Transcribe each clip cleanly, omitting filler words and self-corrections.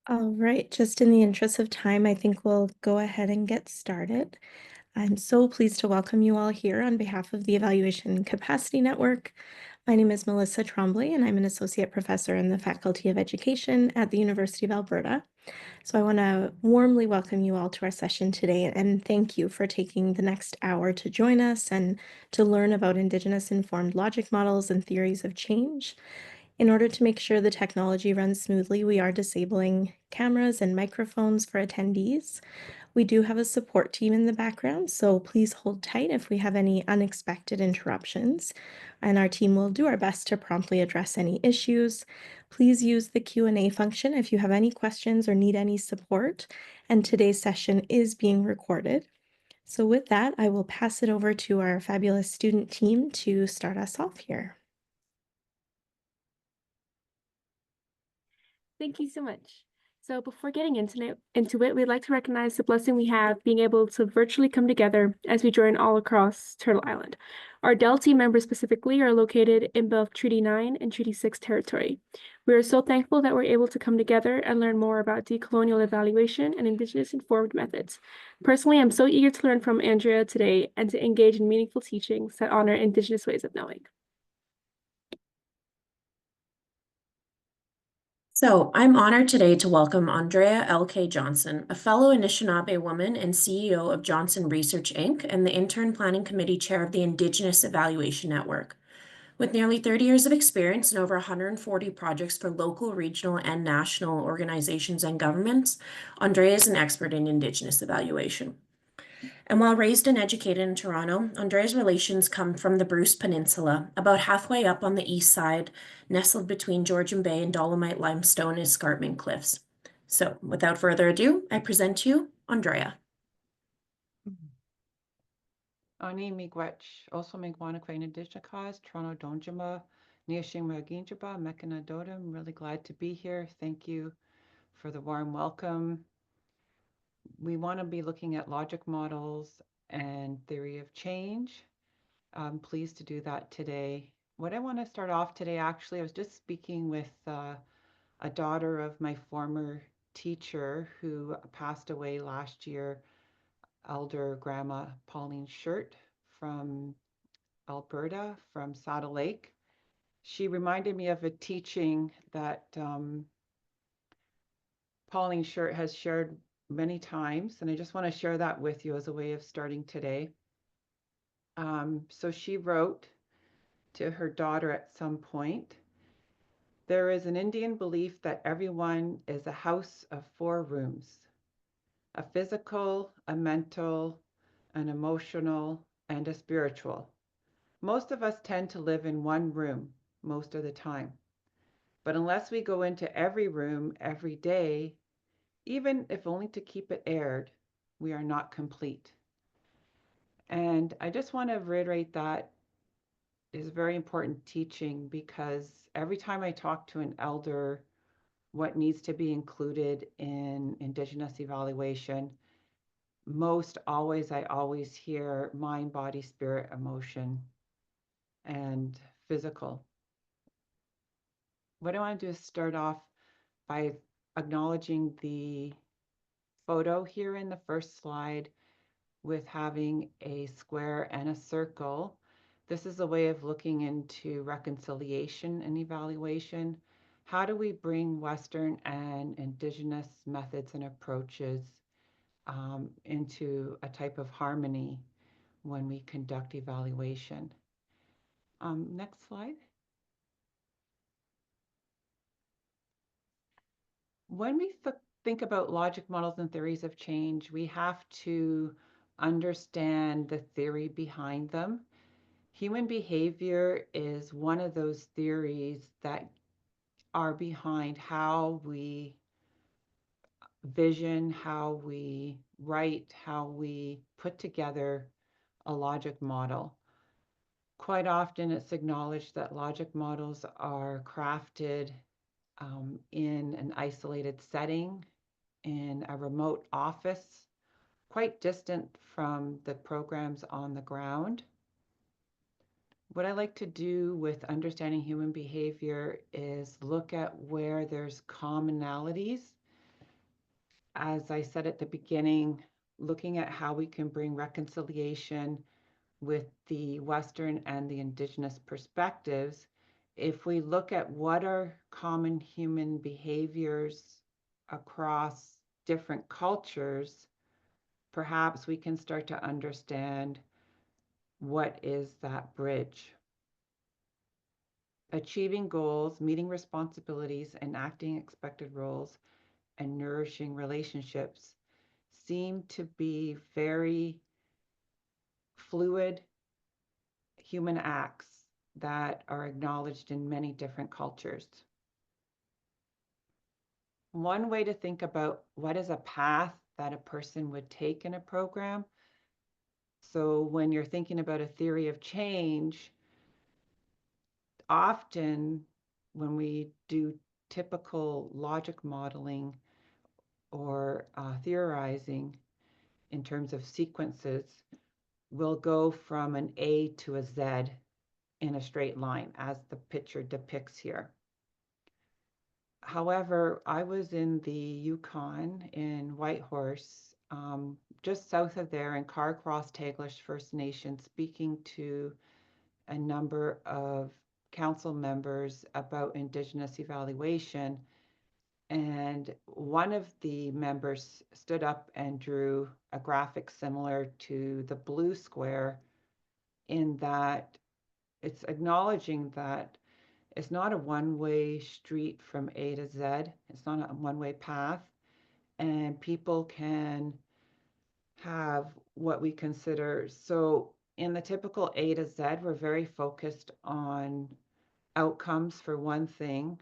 All right, just in the interest of time, I think we'll go ahead and get started. I'm so pleased to welcome you all here on behalf of the Evaluation Capacity Network. My name is Melissa Tremblay, and I'm an associate professor in the Faculty of Education at the University of Alberta. So I want to warmly welcome you all to our session today and thank you for taking the next hour to join us and to learn about Indigenous informed logic models and theories of change. In order to make sure the technology runs smoothly, we are disabling cameras and microphones for attendees. We do have a support team in the background, so please hold tight if we have any unexpected interruptions, and our team will do our best to promptly address any issues. Please use the Q&A function if you have any questions or need any support, and today's session is being recorded. So with that, I will pass it over to our fabulous student team to start us off here. Thank you so much. So before getting into it, we'd like to recognize the blessing we have being able to virtually come together as we join all across Turtle Island. Our Dell team members specifically are located in both Treaty 9 and Treaty 6 territory. We are so thankful that we're able to come together and learn more about decolonial evaluation and Indigenous informed methods. Personally, I'm so eager to learn from Andrea today and to engage in meaningful teachings that honor Indigenous ways of knowing. So I'm honored today to welcome Andrea L.K. Johnson, a fellow Anishinaabe woman and CEO of Johnson Research, Inc., and the Intern Planning Committee Chair of the Indigenous Evaluation Network. With nearly 30 years of experience and over 140 projects for local, regional, and national organizations and governments, Andrea is an expert in Indigenous evaluation. And while raised and educated in Toronto, Andrea's relations come from the Bruce Peninsula, about halfway up on the east side, nestled between Georgian Bay and Dolomite Limestone Escarpment Cliffs. So, without further ado, I present to you Andrea. Ani miigwech, also miigwanakwain Indigenous, Toronto Donjama, Niashima Ginjaba, Mekana Doda. I'm really glad to be here. Thank you for the warm welcome. We want to be looking at logic models and theory of change. I'm pleased to do that today. What I want to start off today, actually, I was just speaking with a daughter of my former teacher who passed away last year, Elder Grandma Pauline Shirt from Alberta, from Saddle Lake. She reminded me of a teaching that Pauline Shirt has shared many times, and I just want to share that with you as a way of starting today. So she wrote to her daughter at some point, "There is an Indian belief that everyone is a house of 4 rooms, a physical, a mental, an emotional, and a spiritual. Most of us tend to live in one room most of the time. But unless we go into every room every day, even if only to keep it aired, we are not complete." And I just want to reiterate that is a very important teaching, because every time I talk to an elder, what needs to be included in Indigenous evaluation, I always hear mind, body, spirit, emotion, and physical. What I want to do is start off by acknowledging the photo here in the first slide with having a square and a circle. This is a way of looking into reconciliation and evaluation. How do we bring Western and Indigenous methods and approaches into a type of harmony when we conduct evaluation? Next slide. When we think about logic models and theories of change, we have to understand the theory behind them. Human behavior is one of those theories that are behind how we vision, how we write, how we put together a logic model. Quite often it's acknowledged that logic models are crafted in an isolated setting, in a remote office, quite distant from the programs on the ground. What I like to do with understanding human behavior is look at where there's commonalities as I said at the beginning, looking at how we can bring reconciliation with the Western and the Indigenous perspectives. If we look at what are common human behaviors across different cultures, perhaps we can start to understand what is that bridge. Achieving goals, meeting responsibilities, enacting expected roles, and nourishing relationships seem to be very fluid human acts that are acknowledged in many different cultures. One way to think about what is a path that a person would take in a program. So when you're thinking about a theory of change, often when we do typical logic modeling or theorizing in terms of sequences, we'll go from an A to a Z in a straight line, as the picture depicts here. However, I was in the Yukon in Whitehorse, just south of there in Carcross Taglish First Nation, speaking to a number of council members about Indigenous evaluation. And one of the members stood up and drew a graphic similar to the blue square, in that it's acknowledging that it's not a one-way street from A to Z. It's not a one-way path. And people can have what we consider, so in the typical A to Z, we're very focused on outcomes for one thing.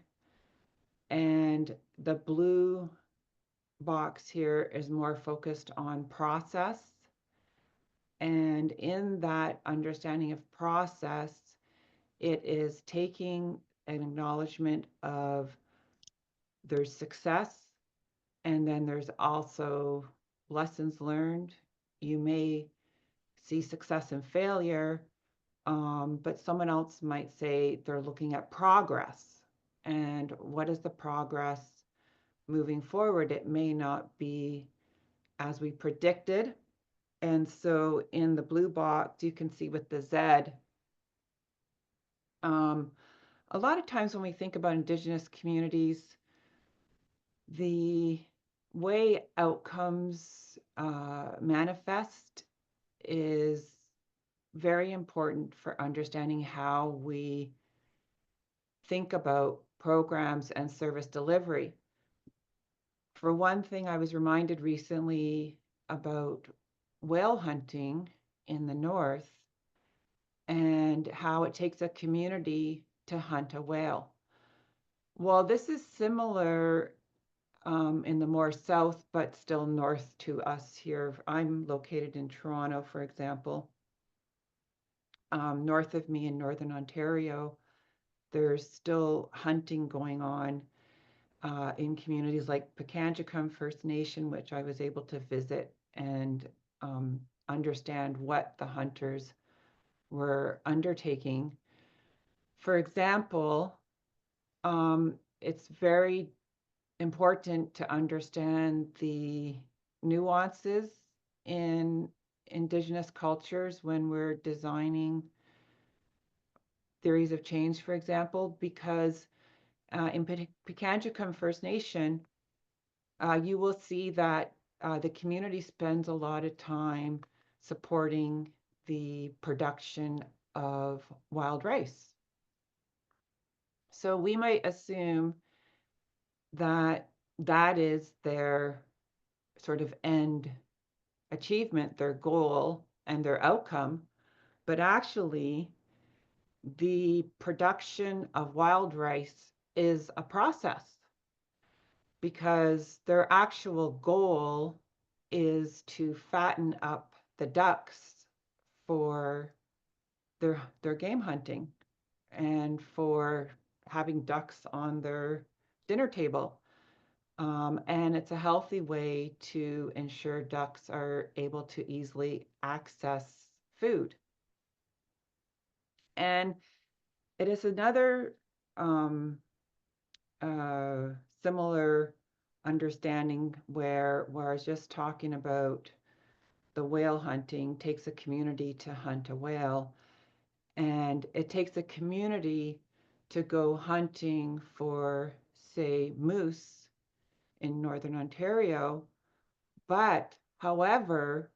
And the blue box here is more focused on process. And in that understanding of process, it is taking an acknowledgement of there's success, and then there's also lessons learned. You may see success and failure, but someone else might say they're looking at progress. And what is the progress moving forward? It may not be as we predicted. And so in the blue box, you can see with the Z, a lot of times when we think about Indigenous communities, the way outcomes manifest is very important for understanding how we think about programs and service delivery. For one thing, I was reminded recently about whale hunting in the north and how it takes a community to hunt a whale. Well, this is similar in the more south, but still north to us here. I'm located in Toronto, for example. North of me in Northern Ontario, there's still hunting going on in communities like Pikangikum First Nation, which I was able to visit and understand what the hunters were undertaking. For example, it's very important to understand the nuances in Indigenous cultures when we're designing theories of change, for example, because in Pikangikum First Nation, you will see that the community spends a lot of time supporting the production of wild rice. So we might assume that that is their sort of end achievement, their goal and their outcome, but actually the production of wild rice is a process, because their actual goal is to fatten up the ducks for their game hunting and for having ducks on their dinner table. And it's a healthy way to ensure ducks are able to easily access food. And it is another similar understanding where I was just talking about the whale hunting takes a community to hunt a whale, and it takes a community to go hunting for, say, moose in Northern Ontario. But however,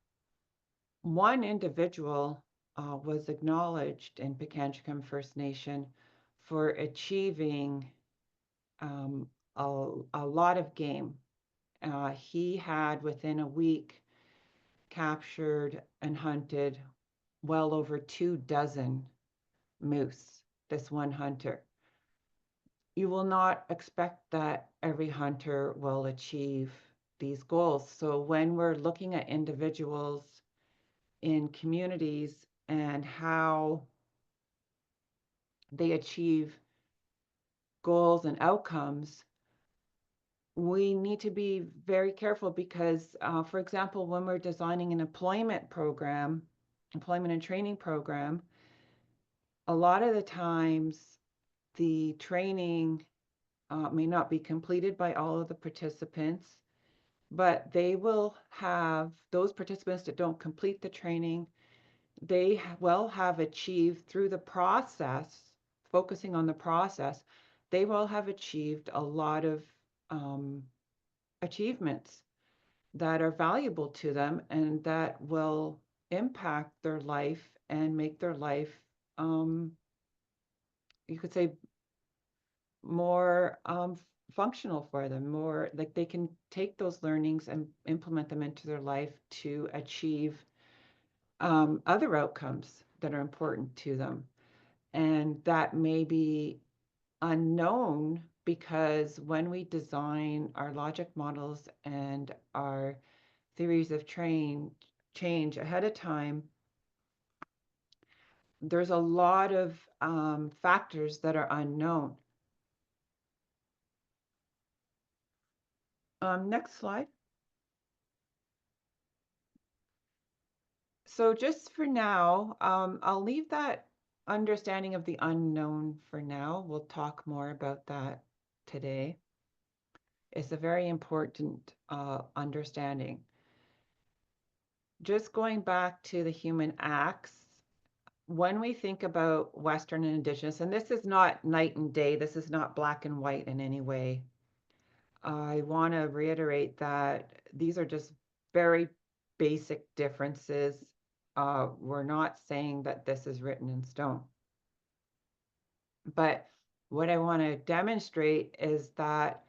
one individual was acknowledged in Pikangikum First Nation for achieving a lot of game. He had, within a week, captured and hunted well over 24 moose, this one hunter. You will not expect that every hunter will achieve these goals. So when we're looking at individuals in communities and how they achieve goals and outcomes, we need to be very careful because, for example, when we're designing an employment and training program, a lot of the times the training may not be completed by all of the participants, but they will have, those participants that don't complete the training, they will have achieved through the process, focusing on the process, they will have achieved a lot of achievements that are valuable to them and that will impact their life and make their life, you could say, more functional for them, more like they can take those learnings and implement them into their life to achieve other outcomes that are important to them. And that may be unknown because when we design our logic models and our theories of change ahead of time, there's a lot of factors that are unknown. Next slide. So just for now, I'll leave that understanding of the unknown for now. We'll talk more about that today. It's a very important understanding. Just going back to the human acts, when we think about Western and Indigenous, and this is not night and day, this is not black and white in any way. I want to reiterate that these are just very basic differences. We're not saying that this is written in stone. But what I want to demonstrate is that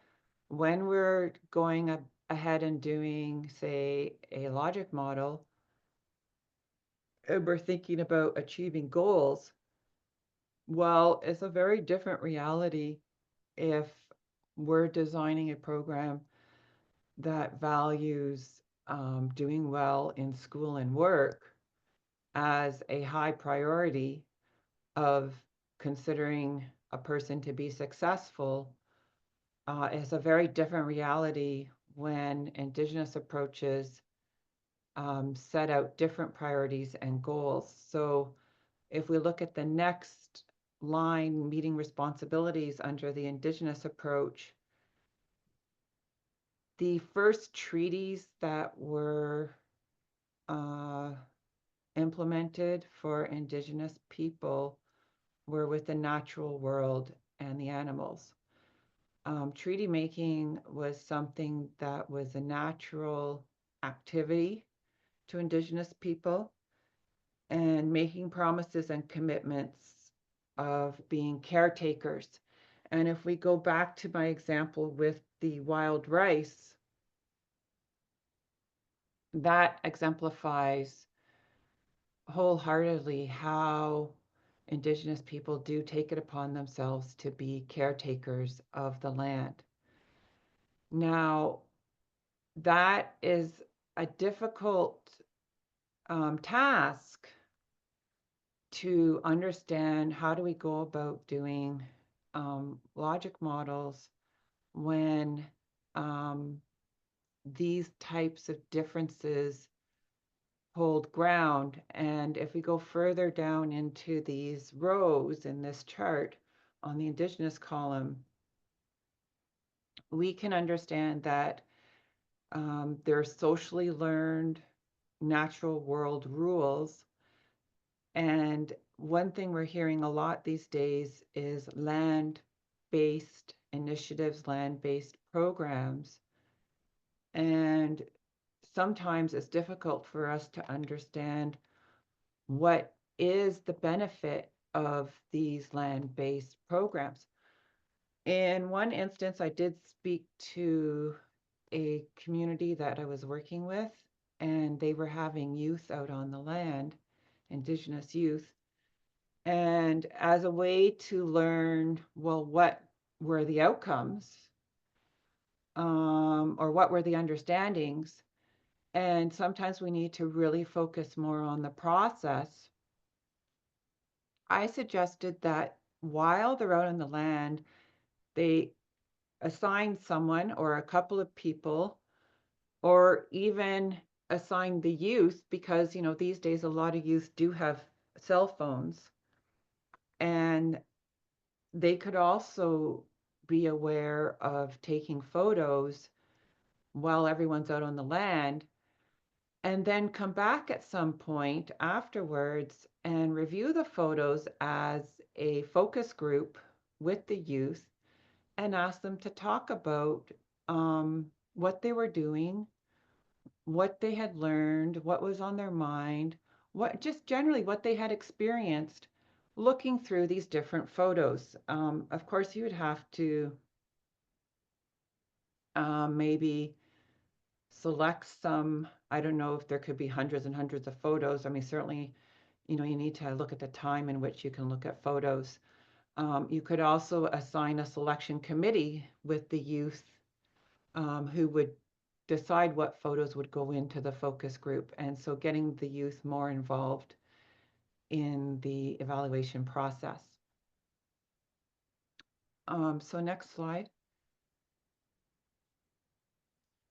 when we're going ahead and doing, say, a logic model, and we're thinking about achieving goals, well, it's a very different reality if we're designing a program that values doing well in school and work as a high priority of considering a person to be successful. It's a very different reality when Indigenous approaches set out different priorities and goals. So if we look at the next line, meeting responsibilities under the Indigenous approach, the first treaties that were implemented for Indigenous people were with the natural world and the animals. Treaty making was something that was a natural activity to Indigenous people, and making promises and commitments of being caretakers. And if we go back to my example with the wild rice, that exemplifies wholeheartedly how Indigenous people do take it upon themselves to be caretakers of the land. Now, that is a difficult task to understand. How do we go about doing logic models when these types of differences hold ground? And if we go further down into these rows in this chart on the Indigenous column, we can understand that there are socially learned natural world rules. And one thing we're hearing a lot these days is land-based initiatives, land-based programs. And sometimes it's difficult for us to understand what is the benefit of these land-based programs. In one instance, I did speak to a community that I was working with, and they were having youth out on the land, Indigenous youth. And as a way to learn, well, what were the outcomes, or what were the understandings? And sometimes we need to really focus more on the process. I suggested that while they're out on the land, they assign someone or a couple of people, or even assign the youth, because these days a lot of youth do have cell phones, and they could also be aware of taking photos while everyone's out on the land, and then come back at some point afterwards and review the photos as a focus group with the youth, and ask them to talk about what they were doing, what they had learned, what was on their mind, what just generally what they had experienced looking through these different photos. Of course, you would have to maybe select some. I don't know if there could be hundreds and hundreds of photos. I mean, certainly, you need to look at the time in which you can look at photos. You could also assign a selection committee with the youth, who would decide what photos would go into the focus group. And so getting the youth more involved in the evaluation process. So next slide.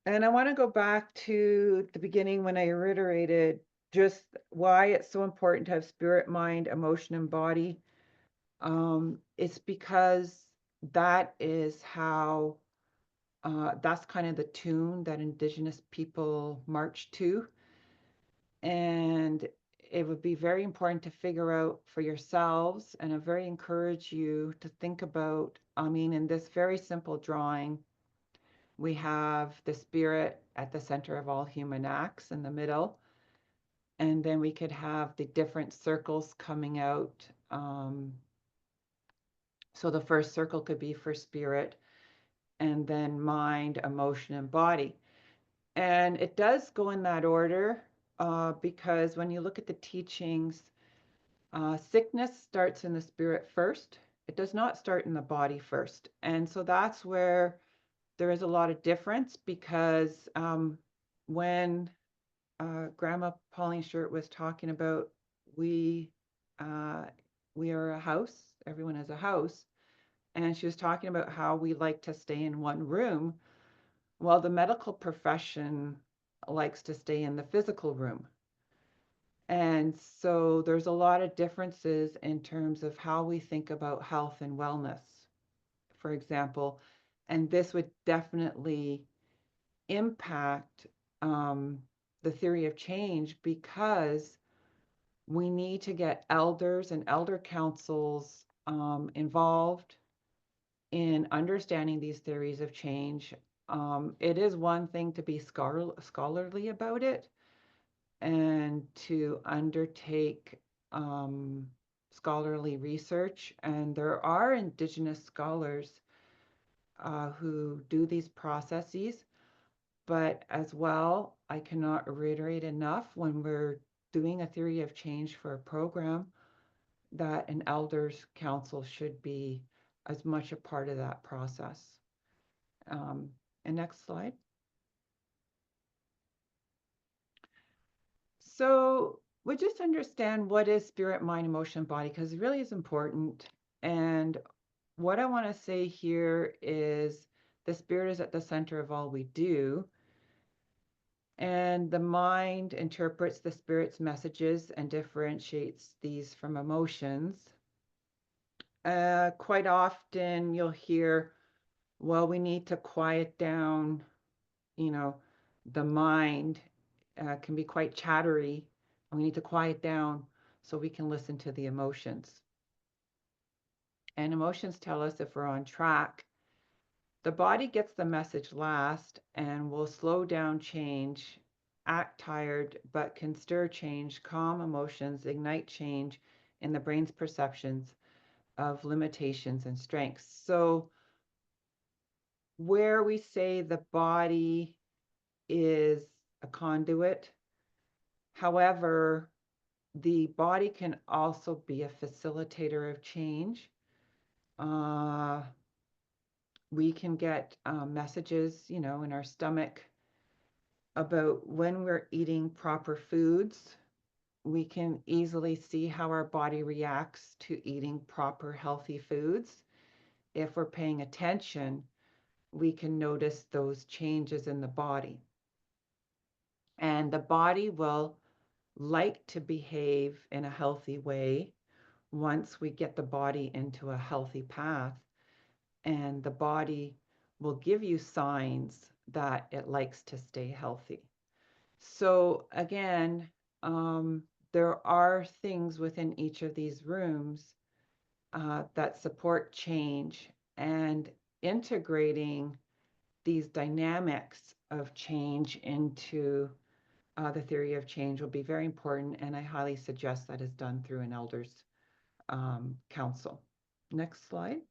And I want to go back to the beginning when I reiterated just why it's so important to have spirit, mind, emotion, and body. It's because that is how, that's kind of the tune that Indigenous people march to. And it would be very important to figure out for yourselves, and I very encourage you to think about, I mean, in this very simple drawing, we have the spirit at the center of all human acts in the middle, and then we could have the different circles coming out. So the first circle could be for spirit, and then mind, emotion, and body. And it does go in that order, because when you look at the teachings, sickness starts in the spirit first. It does not start in the body first. And so that's where there is a lot of difference, because when Grandma Pauline Shirt was talking about we are a house, everyone is a house, and she was talking about how we like to stay in one room. Well, the medical profession likes to stay in the physical room. And so there's a lot of differences in terms of how we think about health and wellness, for example. And this would definitely impact the theory of change, because we need to get elders and elder councils involved in understanding these theories of change. It is one thing to be scholarly about it and to undertake scholarly research. And there are Indigenous scholars who do these processes. But as well, I cannot reiterate enough, when we're doing a theory of change for a program, that an elders council should be as much a part of that process. And next slide. So we just understand what is spirit, mind, emotion, body, because it really is important. And what I want to say here is the spirit is at the center of all we do. And the mind interprets the spirit's messages and differentiates these from emotions. Quite often you'll hear, Well, we need to quiet down, the mind can be quite chattery, and we need to quiet down so we can listen to the emotions. And emotions tell us if we're on track. The body gets the message last and will slow down change, act tired, but can stir change, calm emotions, ignite change in the brain's perceptions of limitations and strengths. So where we say the body is a conduit, however, the body can also be a facilitator of change. We can get messages, in our stomach about when we're eating proper foods. We can easily see how our body reacts to eating proper, healthy foods. If we're paying attention, we can notice those changes in the body. And the body will like to behave in a healthy way once we get the body into a healthy path. And the body will give you signs that it likes to stay healthy. So again, there are things within each of these rooms that support change, and integrating these dynamics of change into the theory of change will be very important, and I highly suggest that is done through an elders council. Next slide.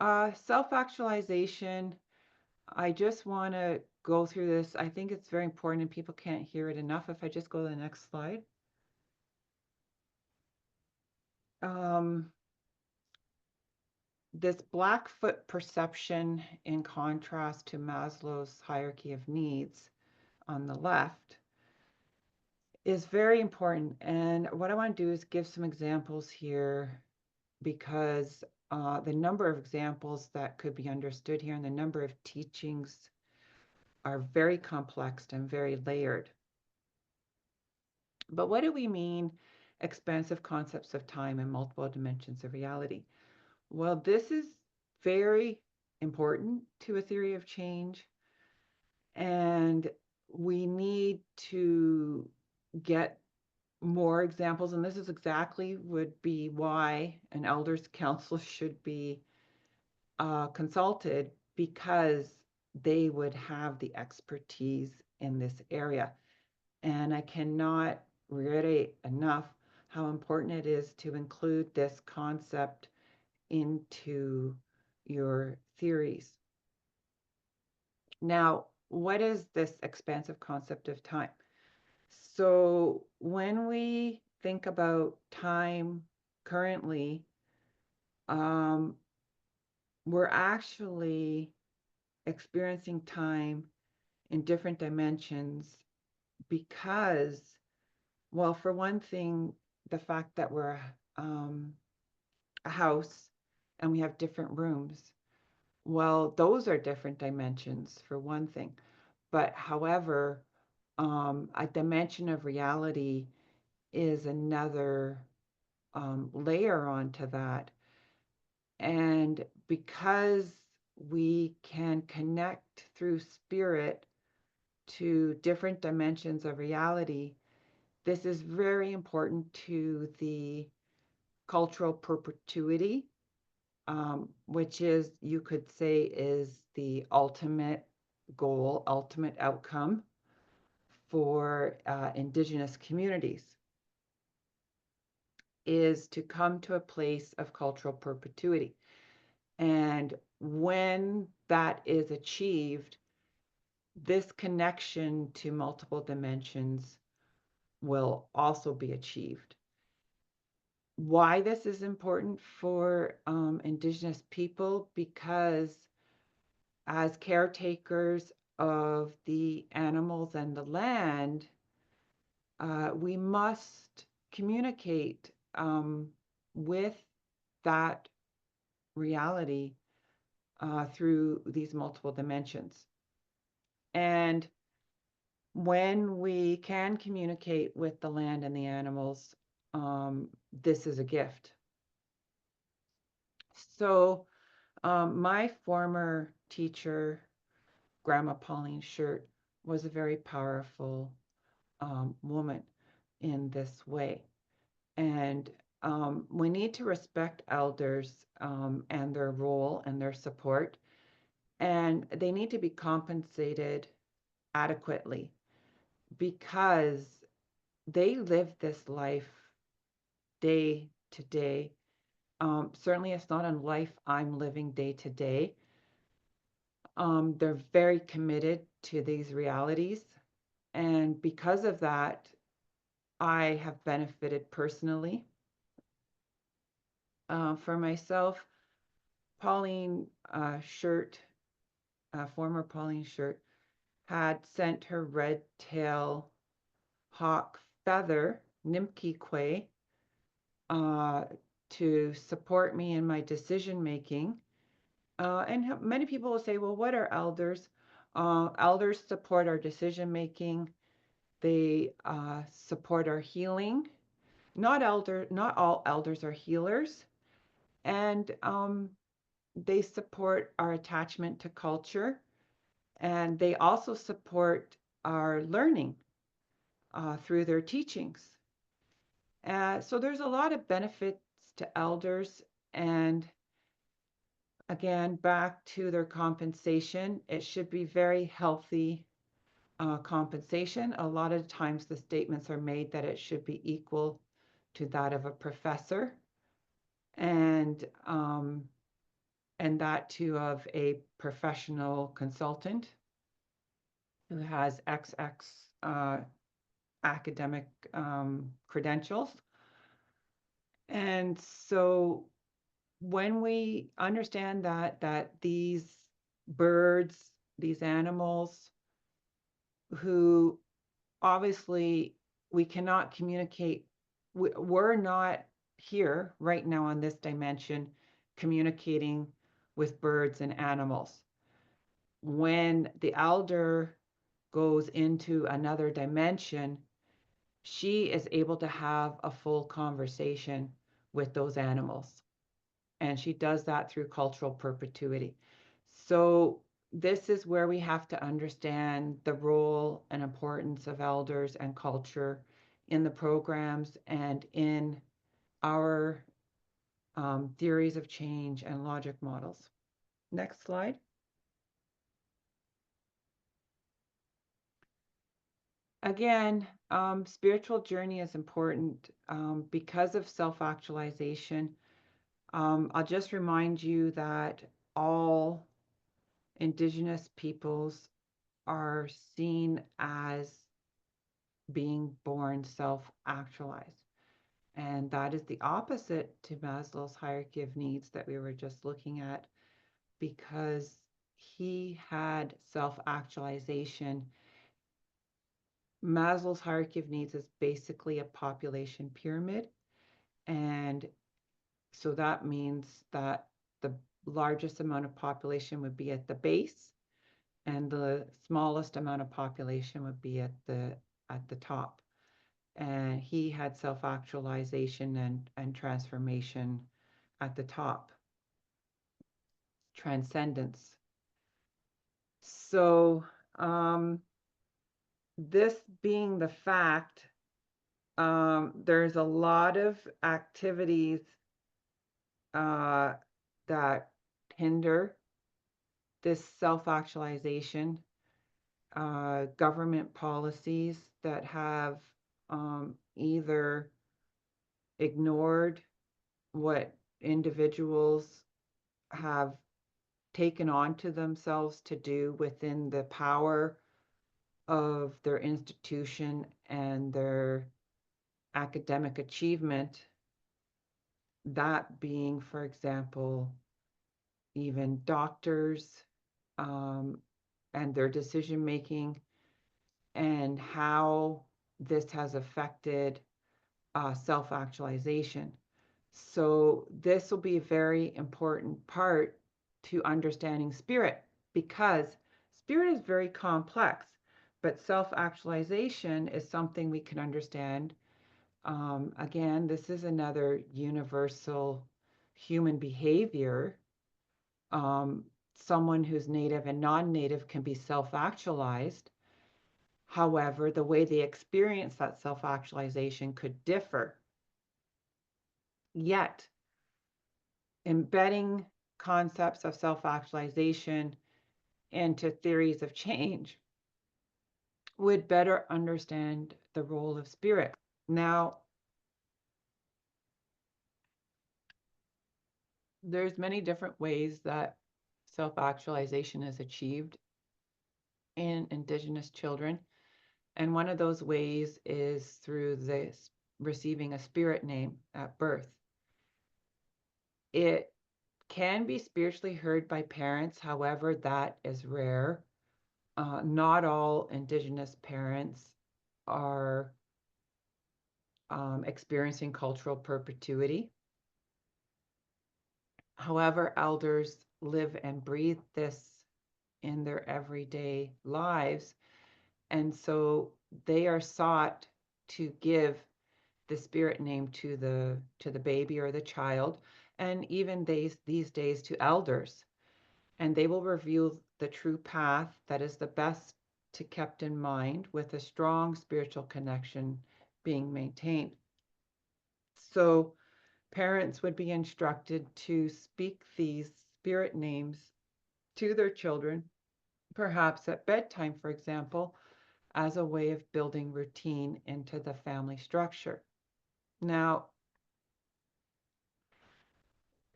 Self-actualization. I just want to go through this. I think it's very important and people can't hear it enough. If I just go to the next slide. This Blackfoot perception, in contrast to Maslow's hierarchy of needs on the left, is very important. And what I want to do is give some examples here, because the number of examples that could be understood here and the number of teachings are very complex and very layered. But what do we mean expansive concepts of time and multiple dimensions of reality? Well, this is very important to a theory of change, and we need to get more examples, and this is exactly would be why an elders council should be consulted, because they would have the expertise in this area. And I cannot reiterate enough how important it is to include this concept into your theories. Now, what is this expansive concept of time? So when we think about time currently, we're actually experiencing time in different dimensions because, well, for one thing, the fact that we're a house and we have different rooms, well, those are different dimensions for one thing. But however, a dimension of reality is another layer onto that. And because we can connect through spirit to different dimensions of reality, this is very important to the cultural perpetuity, which is, you could say, is the ultimate goal, ultimate outcome for Indigenous communities, is to come to a place of cultural perpetuity. And when that is achieved, this connection to multiple dimensions will also be achieved. Why this is important for Indigenous people? Because as caretakers of the animals and the land, we must communicate with that reality through these multiple dimensions. And when we can communicate with the land and the animals, this is a gift. So my former teacher, Grandma Pauline Shirt, was a very powerful woman in this way. And we need to respect elders and their role and their support, and they need to be compensated adequately because they live this life day to day. Certainly, it's not a life I'm living day to day. They're very committed to these realities. And because of that, I have benefited personally. For myself, Pauline Shirt, former Pauline Shirt, had sent her red tail hawk feather, Nimkikwe, to support me in my decision making. And many people will say, well, what are elders? Elders support our decision making. They support our healing. Not all elders are healers, and they support our attachment to culture, and they also support our learning through their teachings. So there's a lot of benefits to elders, and again, back to their compensation, it should be very healthy compensation. A lot of times the statements are made that it should be equal to that of a professor, and that too of a professional consultant who has XX academic credentials. And so when we understand that these birds, these animals who obviously we cannot communicate, we're not here right now on this dimension communicating with birds and animals. When the elder goes into another dimension, she is able to have a full conversation with those animals. And she does that through cultural perpetuity. So this is where we have to understand the role and importance of elders and culture in the programs and in our theories of change and logic models. Next slide. Again, spiritual journey is important because of self-actualization. I'll just remind you that all Indigenous peoples are seen as being born self-actualized. And that is the opposite to Maslow's hierarchy of needs that we were just looking at, because he had self-actualization. Maslow's hierarchy of needs is basically a population pyramid. And so that means that the largest amount of population would be at the base, and the smallest amount of population would be at the top. And he had self-actualization and transformation at the top, transcendence. So this being the fact, there's a lot of activities that hinder this self-actualization, government policies that have either ignored what individuals have taken on to themselves to do within the power of their institution and their academic achievement. That being, for example, even doctors and their decision making, and how this has affected self-actualization. So this will be a very important part to understanding spirit, because spirit is very complex, but self-actualization is something we can understand. Again, this is another universal human behavior. Someone who's Native and non-Native can be self-actualized. However, the way they experience that self-actualization could differ. Yet, embedding concepts of self-actualization into theories of change would better understand the role of spirit. Now, there's many different ways that self-actualization is achieved in Indigenous children. And one of those ways is through this receiving a spirit name at birth. It can be spiritually heard by parents, however, that is rare. Not all Indigenous parents are experiencing cultural perpetuity. However, elders live and breathe this in their everyday lives. And so they are sought to give the spirit name to the baby or the child, and even these days to elders. And they will reveal the true path that is the best to kept in mind, with a strong spiritual connection being maintained. So parents would be instructed to speak these spirit names to their children, perhaps at bedtime, for example, as a way of building routine into the family structure. Now,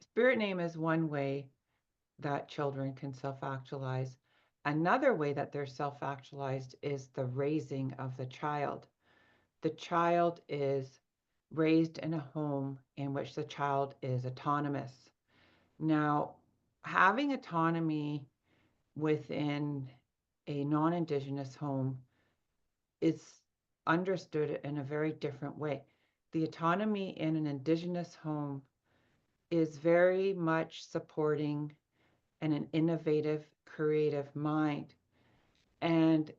spirit name is one way that children can self-actualize. Another way that they're self-actualized is the raising of the child. The child is raised in a home in which the child is autonomous. Now, having autonomy within a non-Indigenous home is understood in a very different way. The autonomy in an Indigenous home is very much supporting an innovative, creative mind. And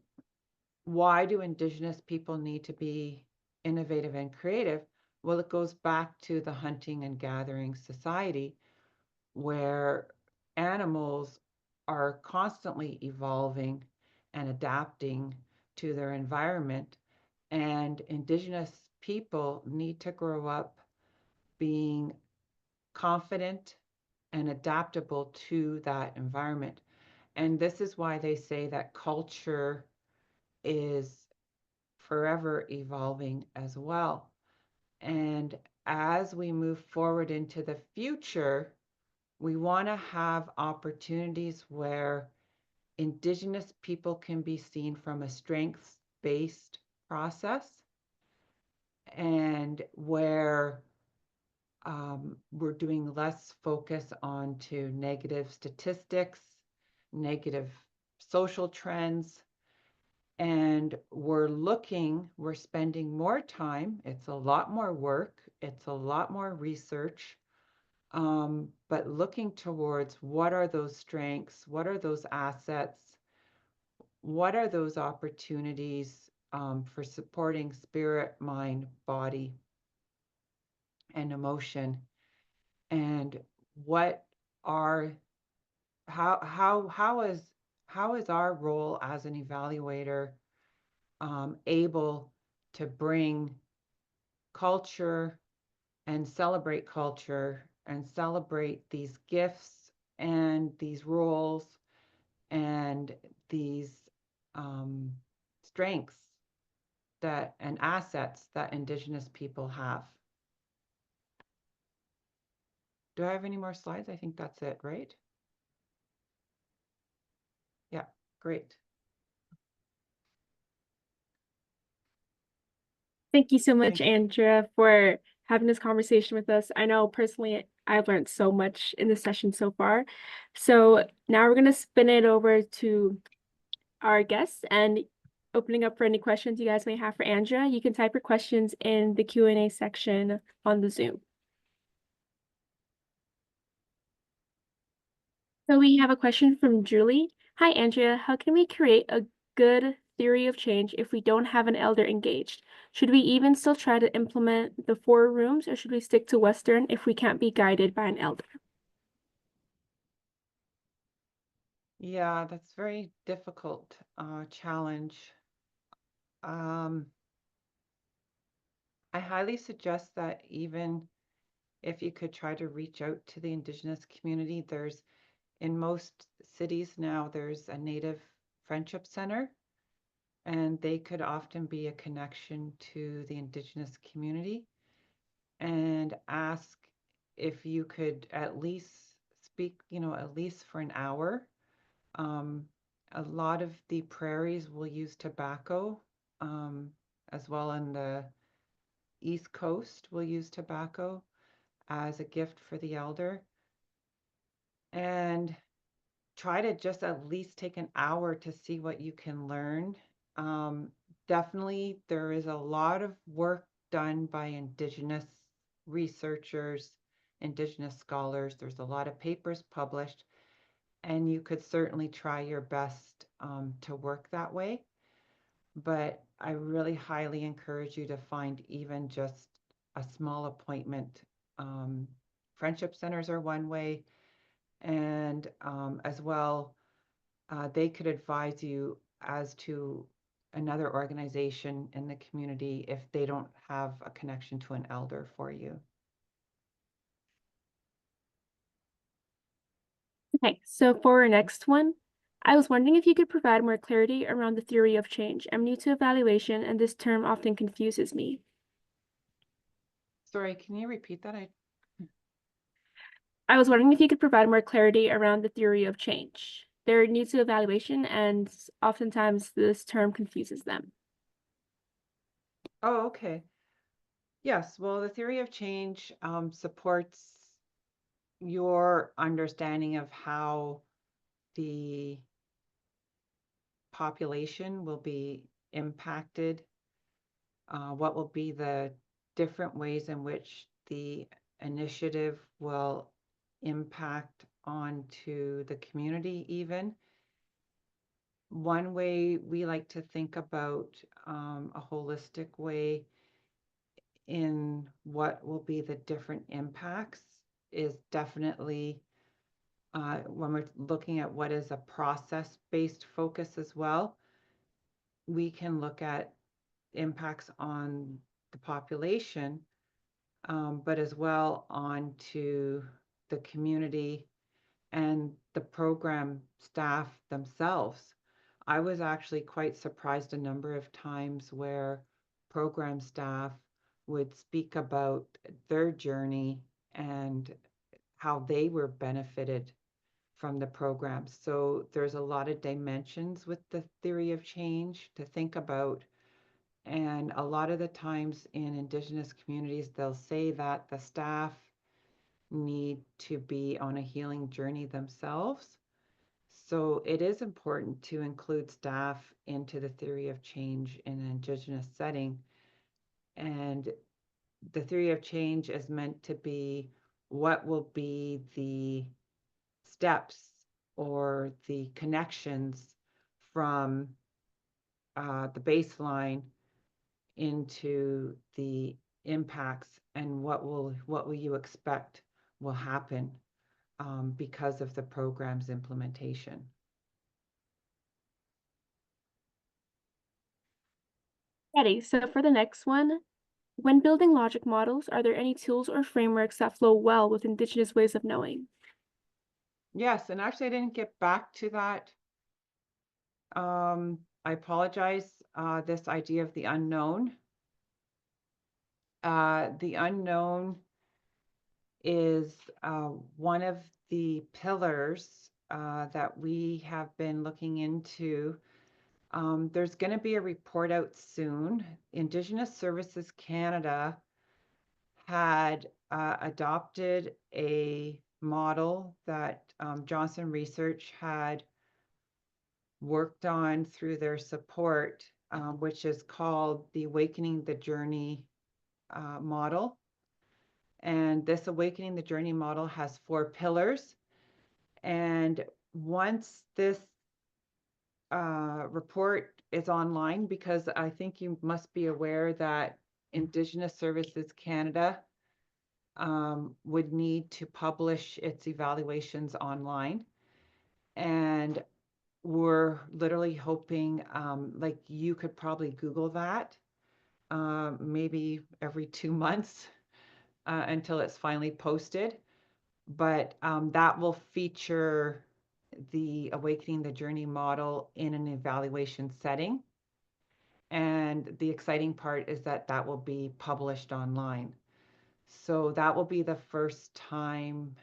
why do Indigenous people need to be innovative and creative? Well, it goes back to the hunting and gathering society, where animals are constantly evolving and adapting to their environment. And Indigenous people need to grow up being confident and adaptable to that environment. And this is why they say that culture is forever evolving as well. And as we move forward into the future, we want to have opportunities where Indigenous people can be seen from a strengths-based process, and where we're doing less focus on to negative statistics, negative social trends, and we're spending more time. It's a lot more work, it's a lot more research, but looking towards what are those strengths, what are those assets, what are those opportunities for supporting spirit, mind, body, and emotion, and what are how is our role as an evaluator able to bring culture and celebrate these gifts and these roles and these strengths that and assets that Indigenous people have. Do I have any more slides? I think that's it, right? Yeah, great. Thank you so much, Andrea, for having this conversation with us. I know personally I've learned so much in this session so far. So now we're going to spin it over to our guests and opening up for any questions you guys may have for Andrea. You can type your questions in the Q&A section on the Zoom. So we have a question from Julie. Hi, Andrea. How can we create a good theory of change if we don't have an elder engaged? Should we even still try to implement the 4 rooms, or should we stick to Western if we can't be guided by an elder? Yeah, that's very difficult challenge. I highly suggest that even if you could try to reach out to the Indigenous community, in most cities now, there's a Native Friendship Center, and they could often be a connection to the Indigenous community, and ask if you could at least speak, at least for an hour. Um, a lot of the prairies will use tobacco, as well on the East Coast will use tobacco as a gift for the elder. And try to just at least take an hour to see what you can learn. Um, Definitely, there is a lot of work done by Indigenous researchers, Indigenous scholars. There's a lot of papers published, and you could certainly try your best to work that way. But I really highly encourage you to find even just a small appointment. Friendship centers are one way, and as well, they could advise you as to another organization in the community if they don't have a connection to an elder for you. Okay, so for our next one, I was wondering if you could provide more clarity around the theory of change. I'm new to evaluation, and this term often confuses me. Sorry, can you repeat that? I was wondering if you could provide more clarity around the theory of change. They're new to evaluation, and oftentimes this term confuses them. Oh, okay. Yes, well, the theory of change supports your understanding of how the population will be impacted, what will be the different ways in which the initiative will impact onto the community even. One way we like to think about a holistic way in what will be the different impacts is definitely when we're looking at what is a process-based focus as well, we can look at impacts on the population, but as well onto the community and the program staff themselves. I was actually quite surprised a number of times where program staff would speak about their journey and how they were benefited from the program. So there's a lot of dimensions with the theory of change to think about. And a lot of the times in Indigenous communities, they'll say that the staff need to be on a healing journey themselves. So it is important to include staff into the theory of change in an Indigenous setting. And the theory of change is meant to be what will be the steps or the connections from the baseline into the impacts, and what will you expect will happen because of the program's implementation. Ready. So for the next one, when building logic models, are there any tools or frameworks that flow well with Indigenous ways of knowing? Yes, and actually I didn't get back to that. I apologize. This idea of the unknown. The unknown is one of the pillars that we have been looking into. There's going to be a report out soon. Indigenous Services Canada had adopted a model that Johnson Research had worked on through their support, which is called the Awakening the Journey model. And this Awakening the Journey model has 4 pillars. And once this report is online, because I think you must be aware that Indigenous Services Canada would need to publish its evaluations online. And we're literally hoping, like, you could probably Google that maybe every 2 months until it's finally posted. But that will feature the Awakening the Journey model in an evaluation setting. And the exciting part is that that will be published online. So that will be the first time,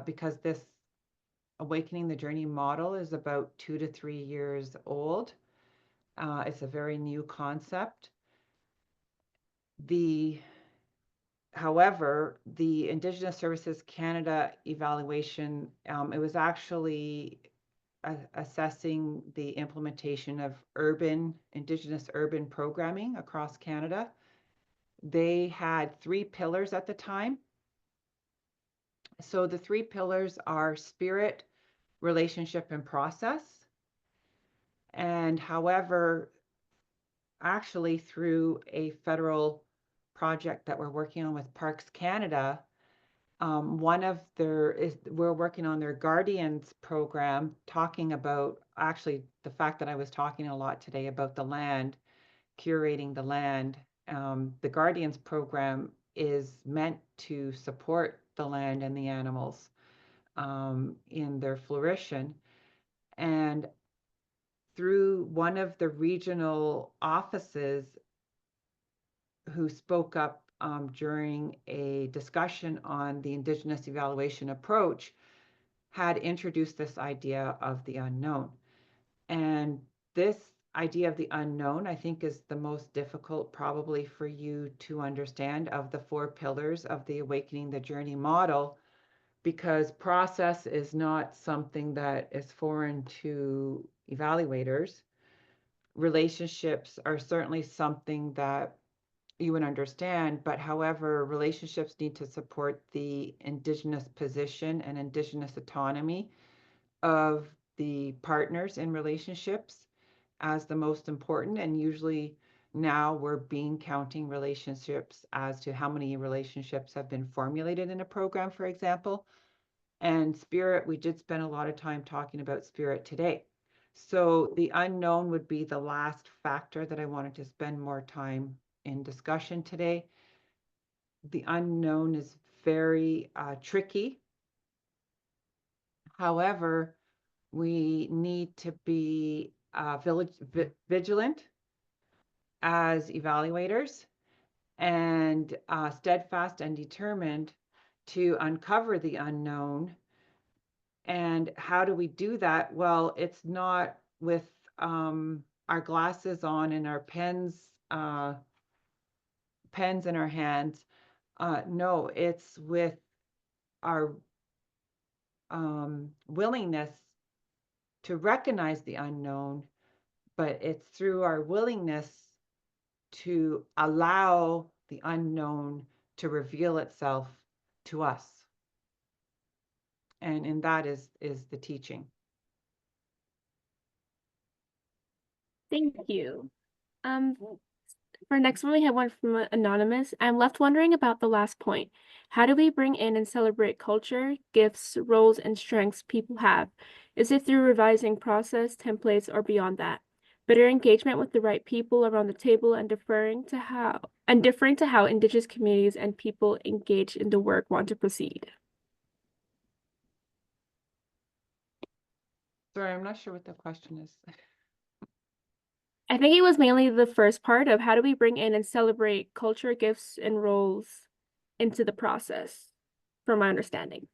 because this Awakening the Journey model is about 2 to 3 years old. It's a very new concept. However, the Indigenous Services Canada evaluation, it was actually assessing the implementation of Indigenous urban programming across Canada. They had 3 pillars at the time. So the 3 pillars are spirit, relationship, and process. And however, actually through a federal project that we're working on with Parks Canada, we're working on their Guardians program, talking about actually the fact that I was talking a lot today about the land, curating the land. The Guardians program is meant to support the land and the animals in their flourishing. And through one of the regional offices who spoke up during a discussion on the Indigenous evaluation approach, had introduced this idea of the unknown. And this idea of the unknown, I think, is the most difficult probably for you to understand of the 4 pillars of the Awakening the Journey model, because process is not something that is foreign to evaluators. Relationships are certainly something that you would understand, but however, relationships need to support the Indigenous position and Indigenous autonomy of the partners in relationships as the most important. And usually now we're counting relationships as to how many relationships have been formulated in a program, for example. And spirit, we did spend a lot of time talking about spirit today. So the unknown would be the last factor that I wanted to spend more time in discussion today. The unknown is very tricky. However, we need to be vigilant as evaluators, and steadfast and determined to uncover the unknown. And how do we do that? Well, it's not with our glasses on and our pens in our hands. No, it's with our willingness to recognize the unknown, but it's through our willingness to allow the unknown to reveal itself to us. And that is the teaching. Thank you. For next one, we have one from Anonymous. I'm left wondering about the last point. How do we bring in and celebrate culture, gifts, roles, and strengths people have? Is it through revising process, templates, or beyond that? Better engagement with the right people around the table and differing to how Indigenous communities and people engaged in the work want to proceed. Sorry, I'm not sure what the question is. I think it was mainly the first part of how do we bring in and celebrate culture, gifts, and roles into the process, from my understanding.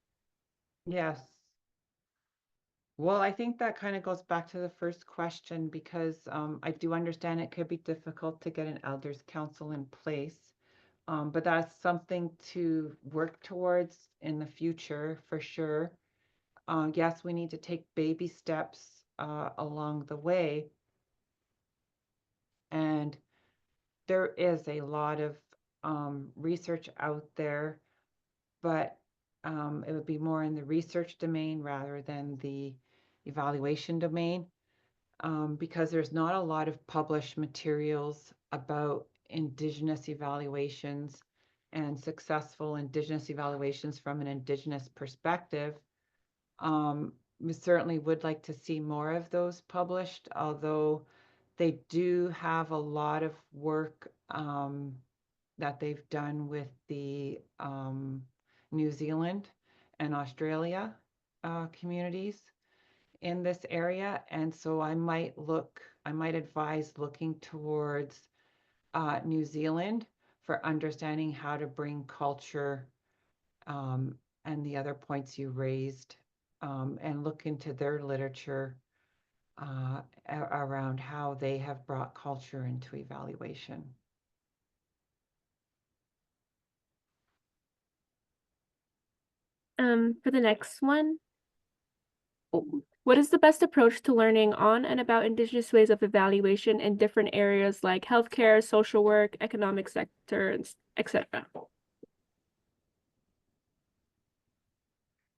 Yes. Well, I think that kind of goes back to the first question, because I do understand it could be difficult to get an elders council in place. But that's something to work towards in the future for sure. Yes, we need to take baby steps along the way. And there is a lot of research out there, but it would be more in the research domain rather than the evaluation domain. because there's not a lot of published materials about Indigenous evaluations and successful Indigenous evaluations from an Indigenous perspective. We certainly would like to see more of those published, although they do have a lot of work that they've done with the New Zealand and Australia communities in this area. And so I might advise looking towards New Zealand for understanding how to bring culture and the other points you raised, and look into their literature around how they have brought culture into evaluation. For the next one, what is the best approach to learning on and about Indigenous ways of evaluation in different areas like healthcare, social work, economic sector, etc.?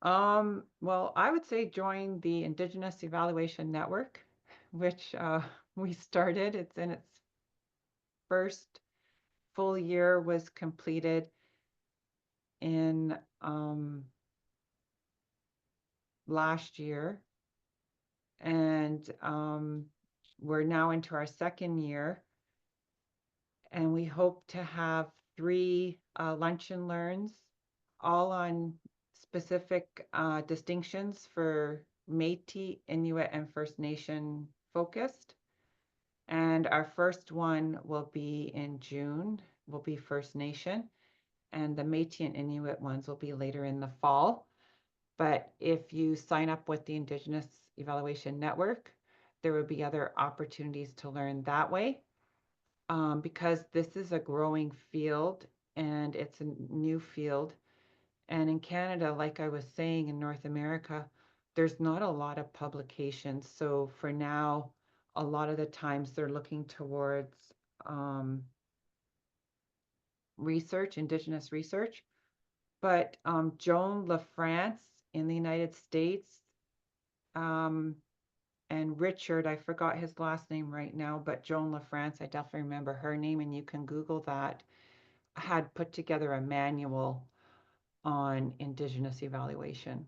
Well, I would say join the Indigenous Evaluation Network, which we started. It's in its first full year, was completed in last year. And we're now into our second year. And we hope to have 3 lunch and learns, all on specific distinctions for Métis, Inuit, and First Nation focused. And our first one will be in June, will be First Nation, and the Métis and Inuit ones will be later in the fall. But if you sign up with the Indigenous Evaluation Network, there will be other opportunities to learn that way. Because this is a growing field and it's a new field. And in Canada, like I was saying, in North America, there's not a lot of publications. So for now, a lot of the times they're looking towards research, Indigenous research. But Joan LaFrance in the United States, and Richard, I forgot his last name right now, but Joan LaFrance, I definitely remember her name, and you can Google that, had put together a manual on Indigenous evaluation.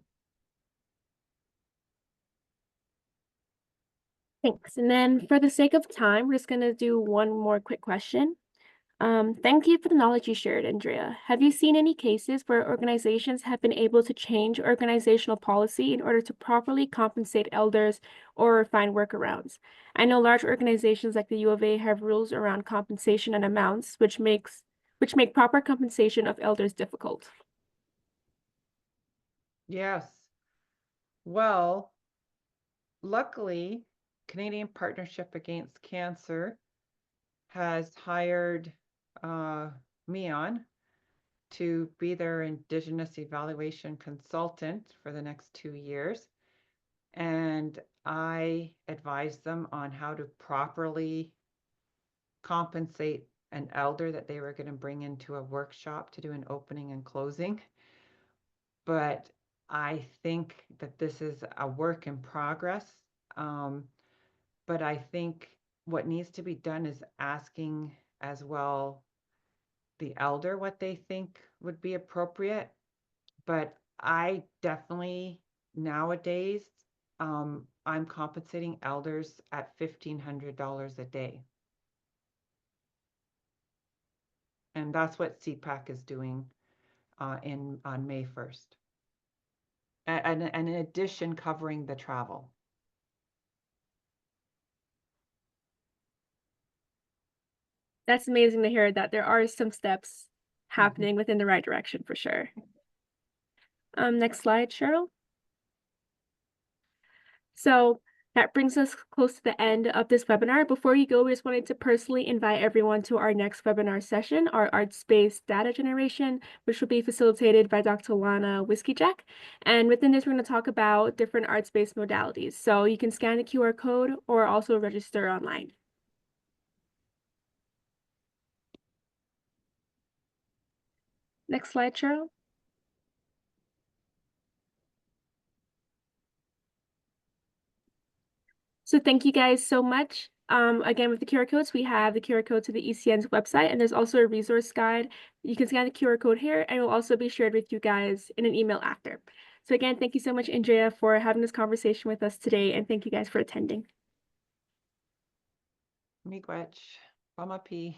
Thanks. And then for the sake of time, we're just going to do one more quick question. Thank you for the knowledge you shared, Andrea. Have you seen any cases where organizations have been able to change organizational policy in order to properly compensate elders or find workarounds? I know large organizations like the U of A have rules around compensation and amounts, which make proper compensation of elders difficult. Yes. Well, luckily, Canadian Partnership Against Cancer has hired me on to be their Indigenous evaluation consultant for the next 2 years. And I advise them on how to properly compensate an elder that they were going to bring into a workshop to do an opening and closing. But I think that this is a work in progress. But I think what needs to be done is asking as well the elder what they think would be appropriate. But I definitely nowadays, I'm compensating elders at $1,500 a day. And that's what CPAC is doing on May 1st. And in addition, covering the travel. That's amazing to hear that there are some steps happening within the right direction for sure. Next slide, Cheryl. So that brings us close to the end of this webinar. Before you go, we just wanted to personally invite everyone to our next webinar session, our arts-based data generation, which will be facilitated by Dr. Lana Whiskeyjack. And within this, we're going to talk about different arts-based modalities. So you can scan the QR code or also register online. Next slide, Cheryl. So thank you guys so much. Again, with the QR codes, we have the QR code to the ECN's website, and there's also a resource guide. You can scan the QR code here, and it will also be shared with you guys in an email after. So again, thank you so much, Andrea, for having this conversation with us today, and thank you guys for attending. Miigwech, Pamapi.